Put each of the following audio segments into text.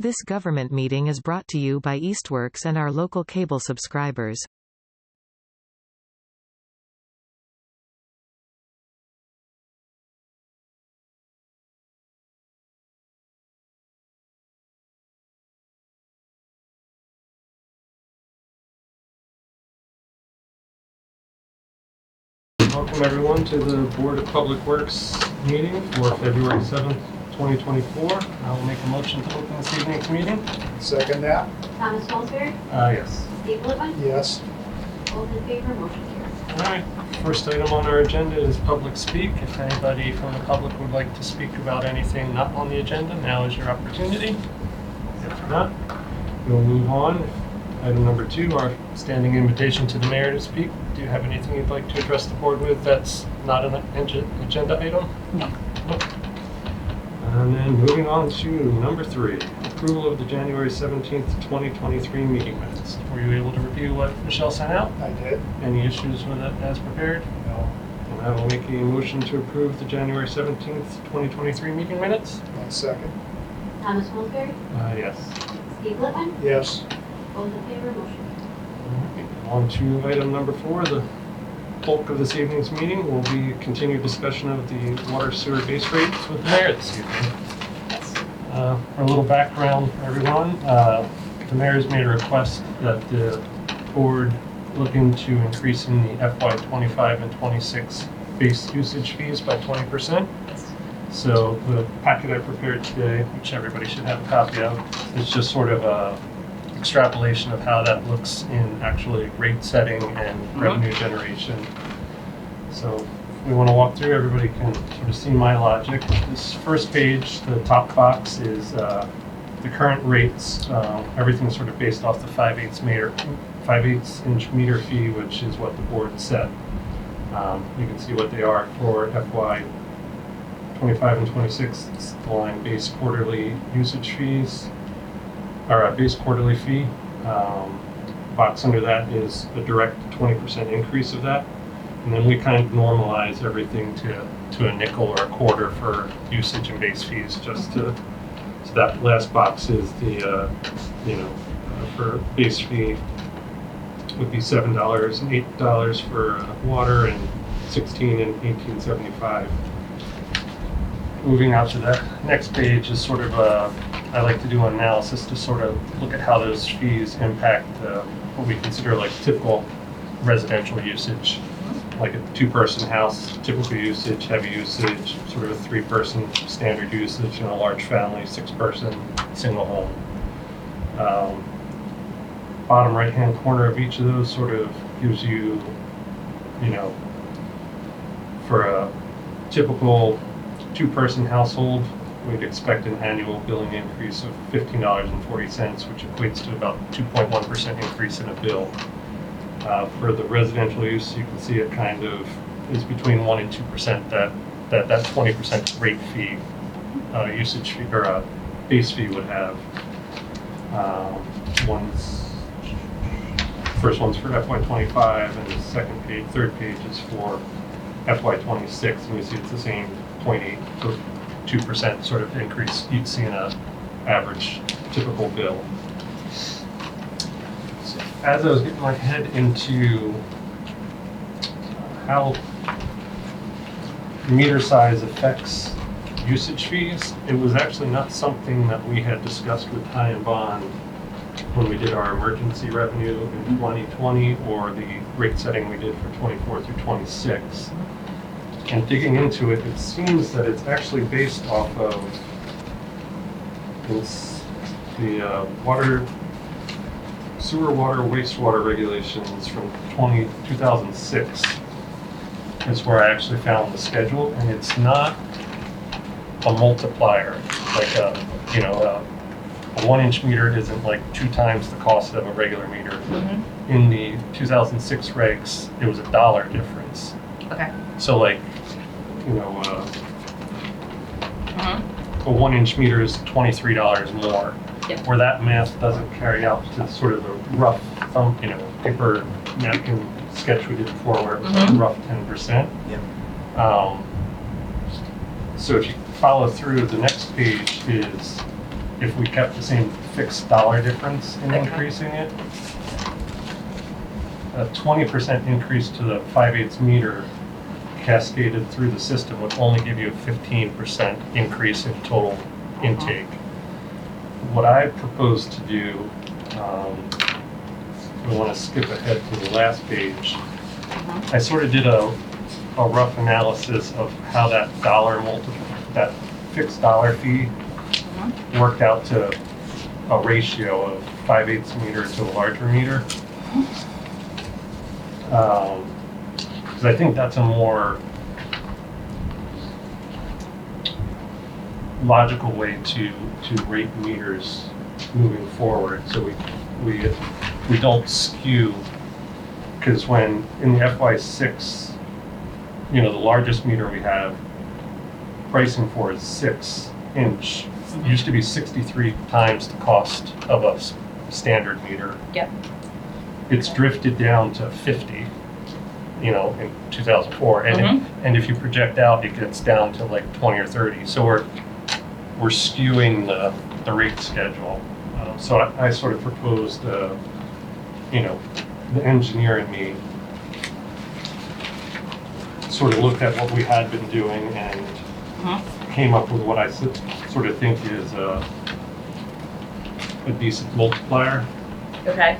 This government meeting is brought to you by Eastworks and our local cable subscribers. Welcome everyone to the Board of Public Works meeting for February 7th, 2024. I will make a motion to open this evening's meeting. Second that. Thomas Salisbury? Yes. Steve Lippman? Yes. Both in favor, motion carries. All right. First item on our agenda is public speak. If anybody from the public would like to speak about anything not on the agenda, now is your opportunity. If not, we'll move on. Item number 2, our standing invitation to the mayor to speak. Do you have anything you'd like to address the board with that's not an agenda item? No. Nope. And then moving on to number 3, approval of the January 17th, 2023 meeting minutes. Were you able to review what Michelle sent out? I did. Any issues with it as prepared? No. And I will make a motion to approve the January 17th, 2023 meeting minutes. One second. Thomas Salisbury? Yes. Steve Lippman? Yes. Both in favor, motion carries. On to item number 4, the bulk of this evening's meeting will be continued discussion of the water sewer base rates with the mayor this evening. For a little background for everyone, the mayor has made a request that the board look into increasing the FY 25 and 26 base usage fees by 20%. So the packet I prepared today, which everybody should have a copy of, is just sort of a extrapolation of how that looks in actually rate setting and revenue generation. So if we want to walk through, everybody can sort of see my logic. This first page, the top box is the current rates. Everything's sort of based off the 5/8 inch meter fee, which is what the board set. You can see what they are for FY 25 and 26. It's the line base quarterly usage fees, or a base quarterly fee. Box under that is a direct 20% increase of that. And then we kind of normalize everything to a nickel or a quarter for usage and base fees, just to, so that last box is the, for base fee would be $7 and $8 for water and $16 and $18.75. Moving out to the next page is sort of I like to do an analysis to sort of look at how those fees impact what we consider like typical residential usage, like a 2-person house, typical usage, heavy usage, sort of a 3-person standard usage, a large family, 6-person single home. Bottom right-hand corner of each of those sort of gives you, for a typical 2-person household, we'd expect an annual billing increase of $15.40, which equates to about 2.1% increase in a bill. For the residential use, you can see it kind of is between 1 and 2% that 20% rate fee, usage fee, or base fee would have. First one's for FY25, and the third page is for FY26, and you see it's the same 0.8 to 2% sort of increase you'd see in an average typical bill. So as I was getting my head into how meter size affects usage fees, it was actually not something that we had discussed with Ty and Bond when we did our emergency revenue in 2020 or the rate setting we did for 24 through 26. And digging into it, it seems that it's actually based off of the sewer water wastewater regulations from 2006. Is where I actually found the schedule, and it's not a multiplier like a 1-inch meter isn't like 2 times the cost of a regular meter. Mm-hmm. In the 2006 regs, it was $1 difference. Okay. So like, a 1-inch meter is $23 more. Yep. Where that math doesn't carry out to sort of the rough thumb, paper napkin sketch we did before where it was like rough 10%. Yep. So if you follow through, the next page is if we kept the same fixed dollar difference in Okay. increasing it. A 20% increase to the 5/8 meter cascaded through the system would only give you a 15% increase in total intake. What I propose to do, we want to skip ahead to the last page. I sort of did a rough analysis of how that that fixed dollar fee worked out to a ratio of 5/8 meter to a larger meter. Because I think that's a more logical way to rate meters moving forward, so we don't skew, because when in the FY6, the largest meter we have pricing for is 6-inch. It used to be 63 times the cost of a standard meter. Yep. It's drifted down to 50, in 2004, and if you project out, it gets down to like 20 or 30. So we're skewing the rate schedule. So I sort of proposed, the engineer in me sort of looked at what we had been doing and came up with what I sort of think is a decent multiplier. Okay.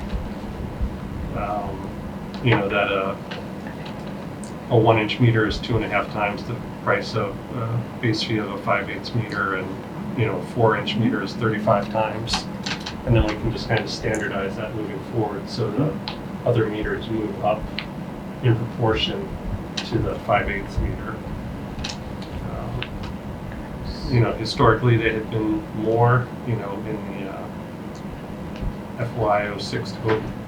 That a 1-inch meter is 2.5 times the price of base fee of a 5/8 meter, and a 4-inch meter is 35 times. And then we can just kind of standardize that moving forward, so the other meters move up in proportion to the 5/8 meter. Historically they had been more, in the FY06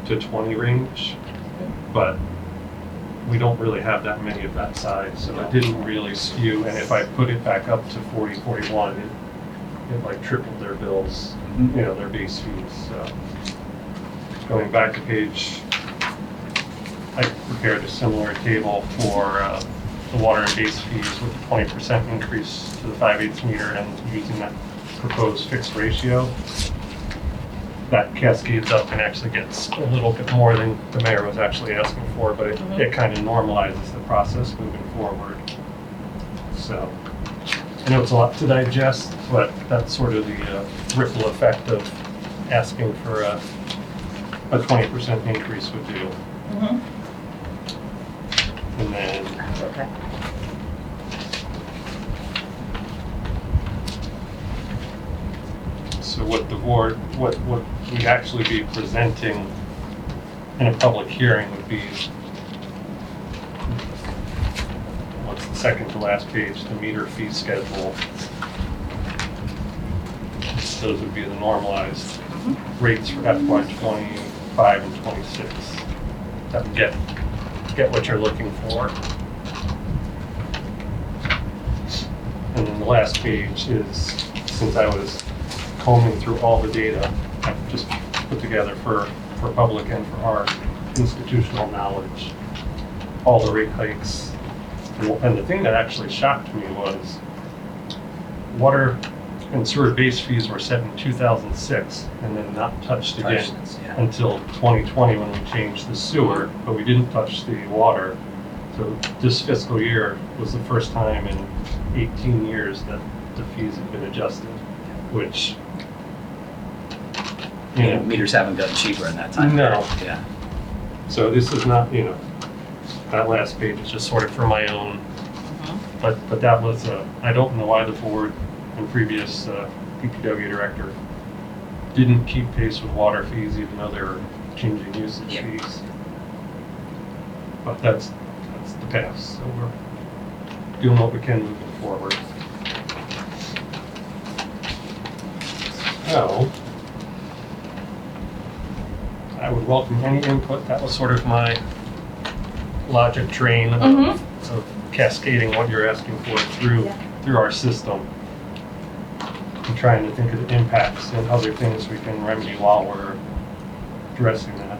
to 20 range, but we don't really have that many of that size, so it didn't really skew. And if I put it back up to 40, 41, it like tripled their bills, their base fees. So going back to page, I prepared a similar table for the water and base fees with a 20% increase to the 5/8 meter, and using that proposed fixed ratio. That cascades up and actually gets a little bit more than the mayor was actually asking for, but it kind of normalizes the process moving forward. So I know it's a lot to digest, but that's sort of the ripple effect of asking for a 20% increase would do. And then Okay. so what the board, what we'd actually be presenting in a public hearing would be, what's the second to last page, the meter fee schedule. Those would be the normalized rates for FY25 and 26. That would get what you're looking for. And then the last page is, since I was combing through all the data I've just put together for public and for our institutional knowledge, all the rate hikes. And the thing that actually shocked me was water and sewer base fees were set in 2006 and then not touched again until 2020 when we changed the sewer, but we didn't touch the water. So this fiscal year was the first time in 18 years that the fees have been adjusted, which, meters haven't gotten cheaper in that time. No. Yeah. So this is not, that last page is just sort of for my own, but that was, I don't know why the board and previous DPW director didn't keep pace with water fees, even though they were changing usage fees. But that's the past, so we're doing what we can moving forward. So I would welcome any input. That was sort of my logic train of cascading what you're asking for through our system. And trying to think of the impacts and other things we can remedy while we're addressing that.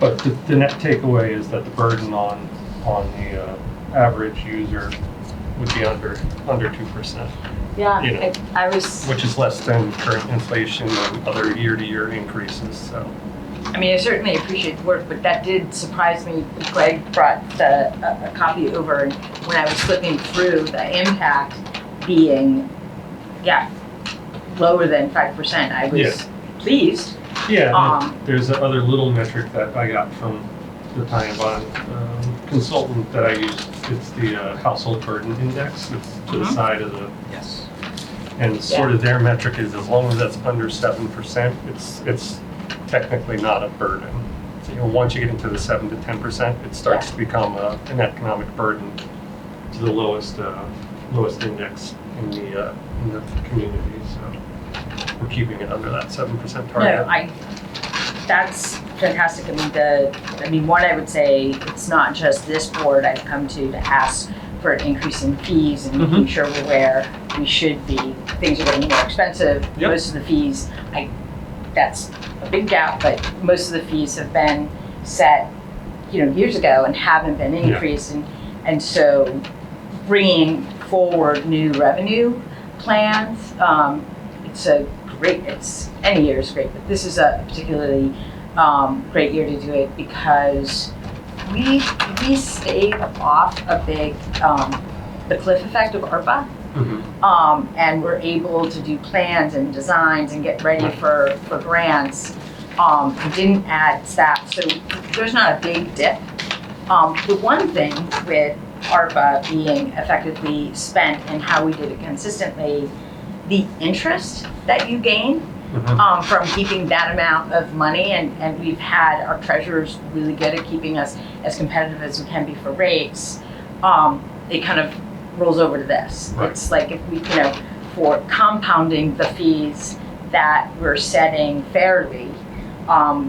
But the net takeaway is that the burden on the average user would be under 2%. Yeah, You know. I was, which is less than current inflation and other year-to-year increases, so. I mean, I certainly appreciate the work, but that did surprise me. Greg brought a copy over, and when I was flipping through the impact being, lower than 5%, I was pleased. Yeah, there's a other little metric that I got from the time bond consultant that I used. It's the household burden index. It's to the side of the, Yes. and sort of their metric is as long as that's under 7%, it's technically not a burden. So, once you get into the 7 to 10%, it starts to become an economic burden to the lowest index in the community. So we're keeping it under that 7% target. No, that's fantastic. I mean, one, I would say it's not just this board I've come to ask for an increase in fees and making sure we're where we should be. Things are getting more expensive. Yep. Most of the fees, that's a big gap, but most of the fees have been set, years ago and haven't been increased. And so bringing forward new revenue plans, any year is great, but this is a particularly great year to do it because we stayed off a big, the cliff effect of ARPA. And we're able to do plans and designs and get ready for grants. We didn't add staff, so there's not a big dip. The one thing with ARPA being effectively spent and how we did it consistently, the interest that you gain from keeping that amount of money, and we've had our treasurers really good at keeping us as competitive as we can be for rates, it kind of rolls over to this. Right. It's like if we, for compounding the fees that we're setting fairly,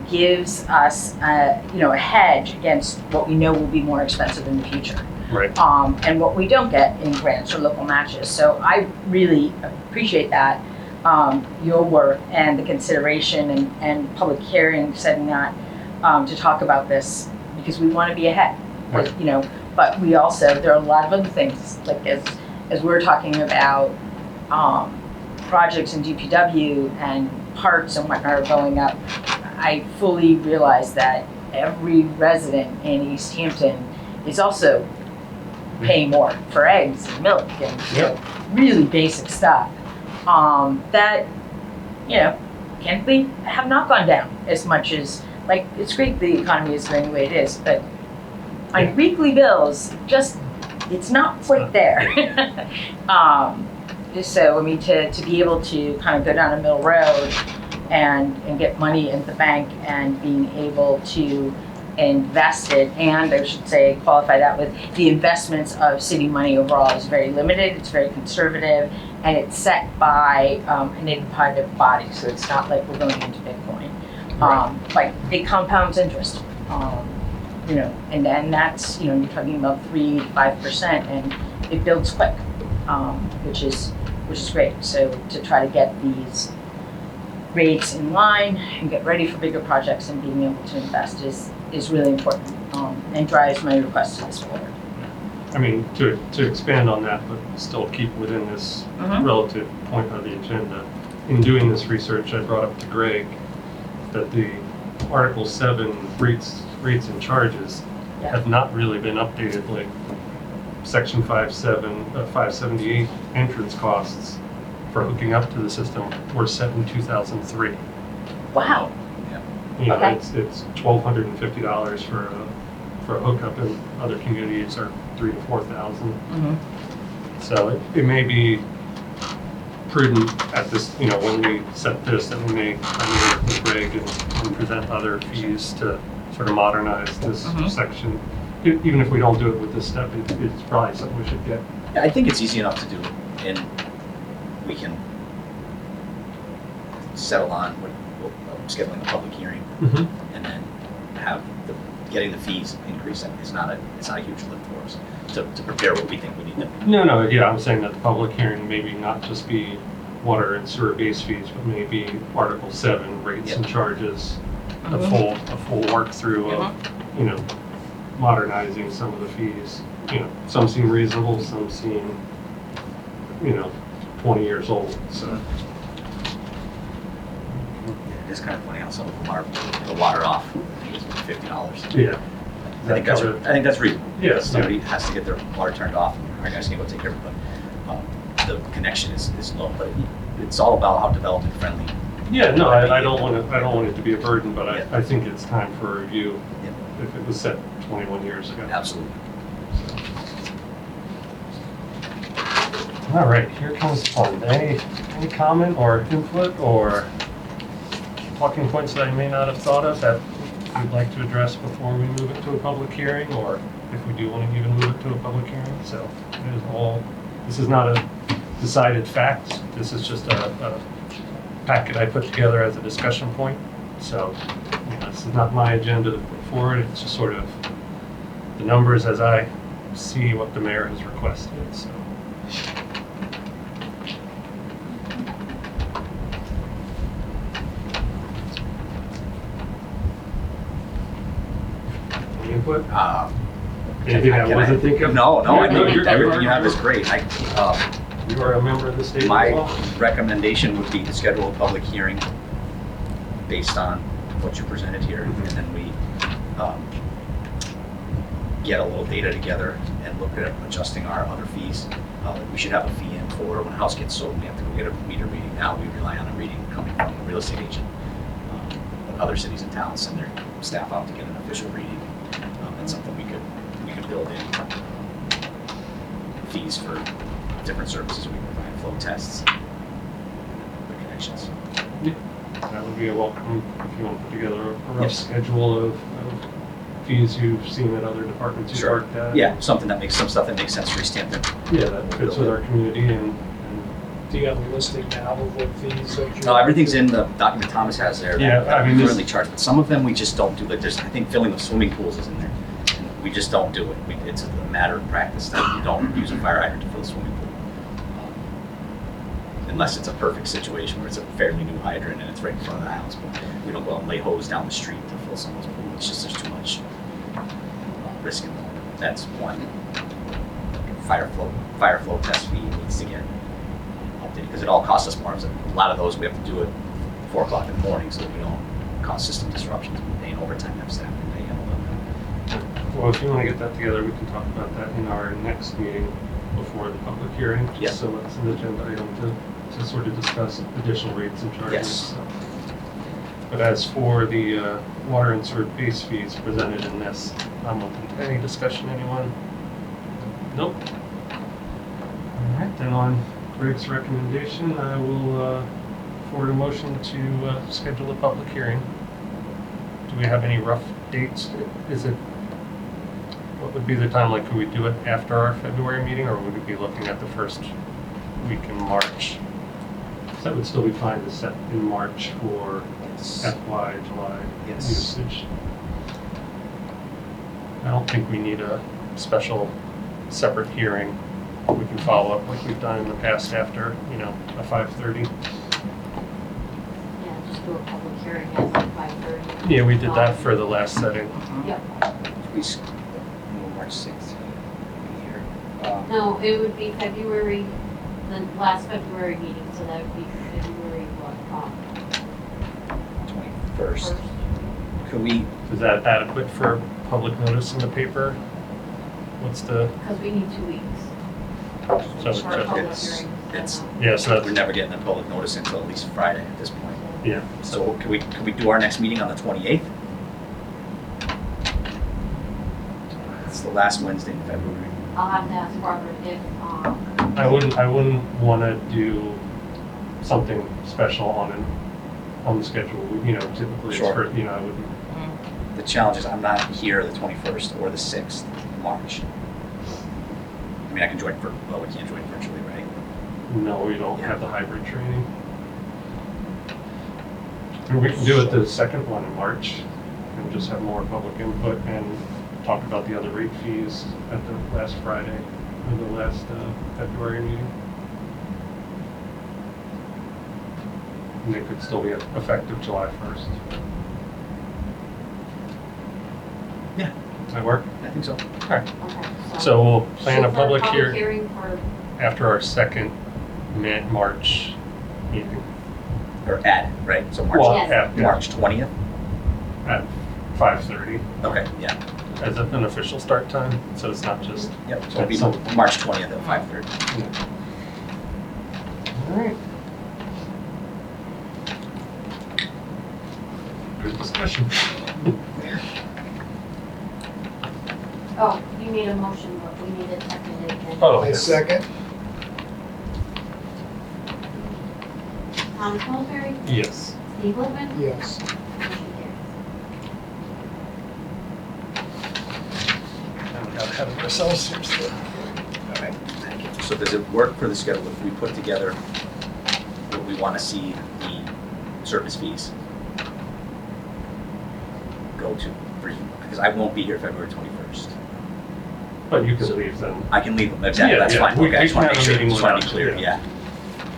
gives us, a hedge against what we know will be more expensive in the future. Right. And what we don't get in grants or local matches. So I really appreciate that, your work and the consideration and public hearing, setting that to talk about this because we want to be ahead. Right. But we also, there are a lot of other things, like as we're talking about projects in DPW and parks and whatnot are going up, I fully realize that every resident in Easthampton is also paying more for eggs and milk and really basic stuff that, candidly have not gone down as much as, it's great the economy is going the way it is, but on weekly bills, it's not quite there. So, to be able to kind of go down a middle road and get money in the bank and being able to invest it, and I should say qualify that with the investments of city money overall is very limited, it's very conservative, and it's set by an independent body, so it's not like we're going into Bitcoin. It compounds interest. And then that's, you're talking about 3 to 5%, and it builds quick, which is great. So to try to get these rates in line and get ready for bigger projects and being able to invest is really important, and drives my request to this board. To expand on that, but still keep within this relative point of the agenda. In doing this research, I brought up to Greg that the Article 7 rates and charges have not really been updated, like Section 578 entrance costs for hooking up to the system were set in 2003. Wow. It's $1,250 for a hookup, and other communities are $3,000 to $4,000. So it may be prudent at this, when we set this, that we may work with Greg and present other fees to sort of modernize this section. Even if we don't do it with this step, it's probably something we should get. I think it's easy enough to do, and we can settle on scheduling a public hearing, and then have getting the fees increase. It's not a huge lift for us to prepare what we think we need to. No, yeah, I'm saying that the public hearing maybe not just be water and sewer base fees, but maybe Article 7 rates and charges, a full work through of, modernizing some of the fees. Some seem reasonable, some seem, 20 years old, so. It's kind of funny how some of them are the water off. I think it's $50. Yeah. I think that's reasonable. Yes. Somebody has to get their water turned off, and our guys can go take care of it, but the connection is low. But it's all about how development friendly. Yeah, no, I don't want it to be a burden, but Yeah. I think it's time for a review Yeah. if it was set 21 years ago. Absolutely. All right, here comes fun. Any comment or input or talking points that I may not have thought of that you'd like to address before we move it to a public hearing, or if we do want to even move it to a public hearing? So it is all, this is not a decided fact. This is just a packet I put together as a discussion point. So this is not my agenda to put forward. It's just sort of the numbers as I see what the mayor has requested. So. Any input? Anything I wasn't thinking of? No, I No, think you're- everything you have is great. You are a member of the state as My well? recommendation would be to schedule a public hearing based on what you presented here, Mhm. and then we get a little data together and look at adjusting our other fees. We should have a fee in for when a house gets sold, we have to go get a meter reading. Now we rely on a reading coming from a real estate agent. But other cities and towns send their staff out to get an official reading. That's something we could build in. Fees for different services we provide, flow tests, the connections. That would be a welcome if you want to put together a rough Yes. schedule of fees you've seen at other departments you've Sure. worked at. Yeah, some stuff that makes sense for Easthampton. Yeah, that fits with our community and Do you have a listing now of what fees that you? No, everything's in the document Thomas has there. Yeah, that I mean, we this- currently charge, but some of them we just don't do. Like there's, I think filling of swimming pools is in there. And we just don't do it. It's a matter of practice that you don't use a fire hydrant to fill a swimming pool. Unless it's a perfect situation where it's a fairly new hydrant and it's right in front of the house. But we don't go out and lay hose down the street to fill someone's pool. It's just there's too much risk involved. That's one. Fire flow test fee needs to get updated because it all costs us more. A lot of those we have to do at 4 o'clock in the morning so that we don't cause system disruptions. We're paying overtime to have staff and pay handle them. well, if you want to get that together, we can talk about that in our next meeting before the public hearing. Yeah. Just so it's an agenda item to sort of discuss additional rates and charges. Yes. So. But as for the water and sewer base fees presented in this, I'm open to any discussion, anyone? Nope. All right, then on Greg's recommendation, I will forward a motion to schedule a public hearing. Do we have any rough dates? Is it, what would be the time, like, could we do it after our February meeting, or would we be looking at the first week in March? That would still be fine to set in March for FY July Yes. usage. I don't think we need a special separate hearing. We can follow up like we've done in the past after, a 5:30. Yeah, just do a public hearing at 5:30. Yeah, we did that for the last setting. Yep. We March 6th here. No, it would be February, the last February meeting, so that would be February, what, 21st. first? Could we, Is that adequate for public notice in the paper? What's the, Because we need 2 weeks so for a public it's- hearing. it's- yeah, so we're that's, never getting a public notice until at least Friday at this point. yeah. So could we do our next meeting on the 28th? It's the last Wednesday in February. I'll have to ask Robert if, I wouldn't want to do something special on the schedule. Typically it's Sure. for, I wouldn't. The challenge is I'm not here the 21st or the 6th of March. I mean, I can join, we can't join virtually, right? No, we don't have the hybrid training. And we can do it the second one in March and just have more public input and talk about the other rate fees at the last Friday or the last February meeting. And they could still be effective July 1st. Yeah. Does that work? I think so. All right. okay. So we'll plan a Shoot for public public hearing hearing for, after our second mid-March meeting Or add, right? So March, Well, Yes. at, yeah, March 20th? at 5:30 Okay, yeah. as an official start time, so it's not just. Yep, so it'll be So- March 20th at 5:30. All right. Good discussion. Oh, you made a motion, but we need it seconded again. Oh, I yes. second. Thomas Salisbury, Yes. Steve Livin, Yes. motion carries. And we got ahead of ourselves here, so. All right, thank you. So does it work for the schedule if we put together what we want to see the service fees go to? Because I won't be here February 21st. But you can leave then. I can leave them, exactly, Yeah, that's yeah. fine. We Okay, I just want to can make have a sure, just want to be meeting clear, without-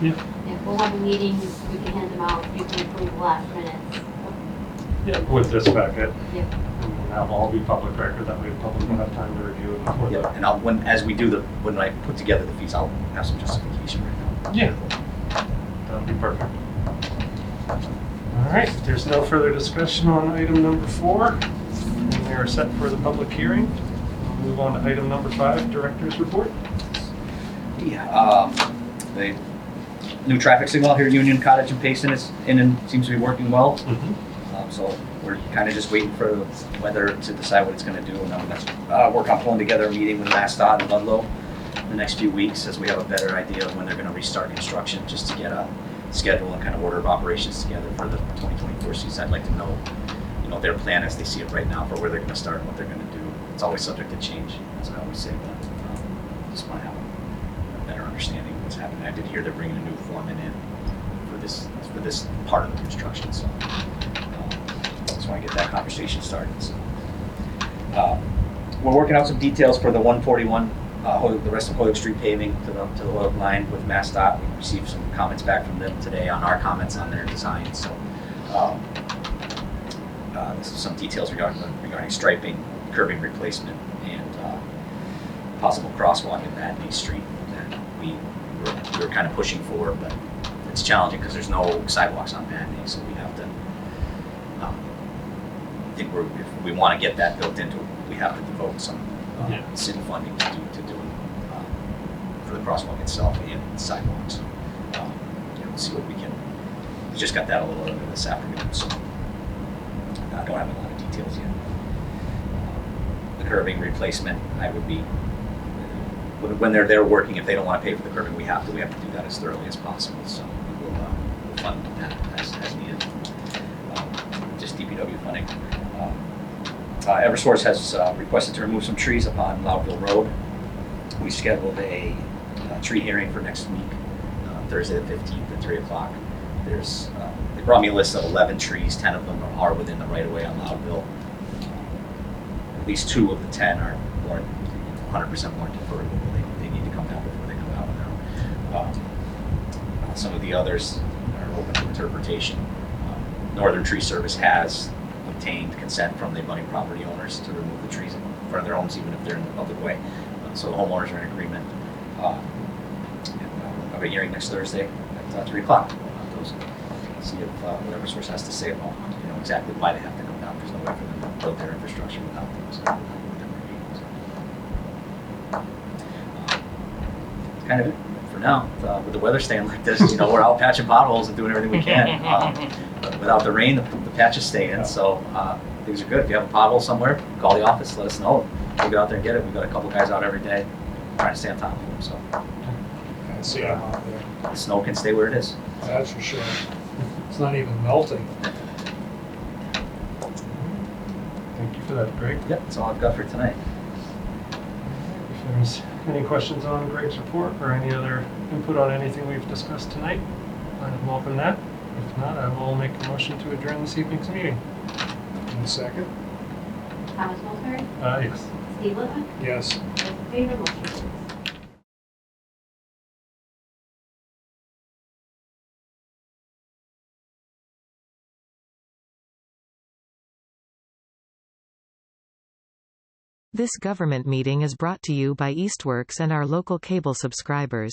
yeah. If we'll have a meeting, we can hand them out, you can approve last minutes. Yeah, with this packet. Yep. And then that'll all be public record, that way the public will have time to review it before Yeah, the. and as we do when I put together the fees, I'll have some justification right now. Yeah. That'll be perfect. All right, if there's no further discussion on item number 4, and we are set for the public hearing. We'll move on to item number 5, Director's Report. Yeah, the new traffic signal here at Union Cottage and Payson is in and seems to be working well. So we're kind of just waiting for the weather to decide what it's going to do, and I'm going to work on pulling together a meeting with MassDOT and Ludlow in the next few weeks as we have a better idea of when they're going to restart construction, just to get a schedule and kind of order of operations together for the 2024 season. I'd like to know, their plan as they see it right now for where they're going to start and what they're going to do. It's always subject to change, as I always say, but just want to have a better understanding of what's happening. I did hear they're bringing a new foreman in for this part of the construction, so just want to get that conversation started. So, we're working out some details for the 141, the rest of Hoyok Street paving to the Hoyok line with MassDOT. We received some comments back from them today on our comments on their design. So, this is some details regarding striping, curbing replacement, and possible crosswalk in Bad Knee Street that we were kind of pushing for, but it's challenging because there's no sidewalks on Bad Knee, so we have to. I think if we want to get that built into it, we have to devote some city funding to do it for the crosswalk itself and sidewalks. We'll see what we can. We just got that a little earlier this afternoon, so I don't have a lot of details yet. The curbing replacement, I would be when they're there working. If they don't want to pay for the curbing, we have to do that as thoroughly as possible. So we'll fund that as needed. Just DPW funding. Eversource has requested to remove some trees up on Loudville Road. We scheduled a tree hearing for next week, Thursday the 15th at 3 o'clock. They brought me a list of 11 trees. 10 of them are within the right-of-way on Loudville. At least 2 of the 10 are 100% warranted deferrable. They need to come down before they come out. Some of the others are open to interpretation. Northern Tree Service has obtained consent from the abutting property owners to remove the trees in front of their homes, even if they're in the public way. So the homeowners are in agreement. I'll have a hearing next Thursday at 3 o'clock. See if what Eversource has to say about exactly why they have to come down. There's no way for them to build their infrastructure without them. So, that's kind of it for now. With the weather staying like this, we're out patching potholes and doing everything we can. But without the rain, the patches stay in. So things are good. If you have a pothole somewhere, call the office. Let us know. We'll get out there and get it. We've got a couple guys out every day trying to stay on top of them. So I see them out there. the snow can stay where it is. That's for sure. It's not even melting. Thank you for that, Greg. Yep, that's all I've got for tonight. If there's any questions on Greg's report or any other input on anything we've discussed tonight, I'm open that. If not, I will make a motion to adjourn this evening's meeting. In a second? Thomas Salisbury, Yes. Steve Livin, Yes. those in favor, motion carries. This government meeting is brought to you by Eastworks and our local cable subscribers.